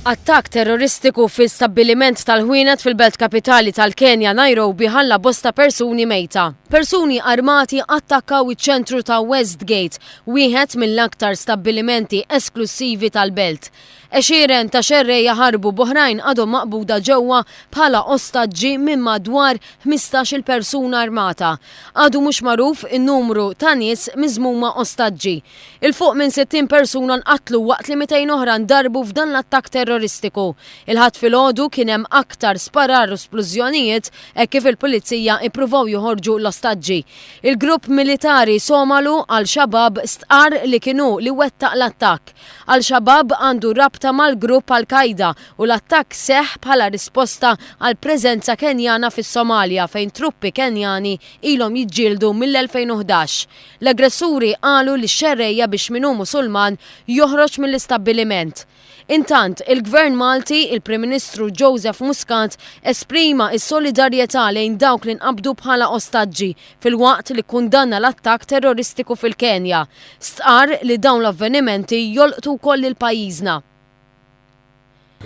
Attakk terroristiku fil-stabbiliment tal-ħwienet fil-belt kapitali tal-Kenja Nairobi ħalla bosta persuni mejta. Persuni armati attakkaw iċ-ċentru ta' Westgate, wieħed mill-aktar stabbilimenti esklusivi tal-belt. Eċiren ta' xerreja ħarbu boħrajn għadhom maqbuda ġewwa bħala ostaġġi minn madwar 15-il persuna armata. Għadu mhux magħruf in-numru ta' nies miżmuma ostaġġi. Il-fuq minn 60 persuna nqatlu waqt li 200 oħra ndarbu f'dan l-attakk terroristiku. Il-ħadd filghodu kien hemm aktar sparar u splużjonijiet hekk kif il-pulizija ippruvaw joħorġu l-ostaġġi. Il-grupp militari Somalu għal-Xabab stqar li kienu li wettaq l-attakk. Għal-Xabab għandu rabta mal-grupp Al-Qaida u l-attakk seħħ bħala risposta għal preżenza Kenjana fis-Somalja fejn truppi Kenjani ilhom jiġġieldu mill-2011. L-aggressuri qalu li x-xerrejja biex min hu Musulman joħroġ mill-istabbiliment. Intant, il-Gvern Malti, il-Prim Minitru Joseph Muscat, esprima s-solidarjetà lejn dawk li nqabdu bħala ostaġġi fil-waqt li kundanna l-attakk terroristiku fil-Kenja. Stqar li dawn l-avvenimenti jolqtu wkoll il-pajjiżna.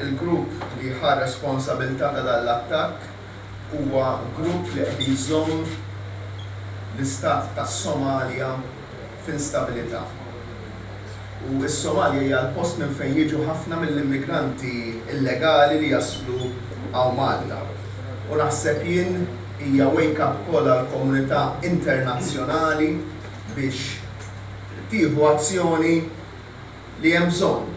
Il-grupp li ħa responsabilità ta' dan l-attakk huwa grupp li qed jżomm l-istat tas-Somalja f'instabilità. U s-Somalja hija l-post minn fejn jiġu ħafna mill-immigranti illegali li jaslu għaw Malta. U naħseb jien hija wake-up call għall-komunità internazzjonali biex tieħu azzjoni li hemm bżonn.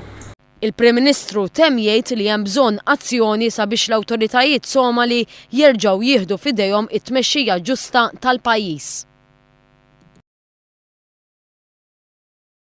Il-Prim Ministru temm jgħid li hemm bżonn azzjoni sabiex l-awtoritajiet Somali jerġgħu jieħdu f'idejhom it-tmexxija ġusta tal-pajjiż.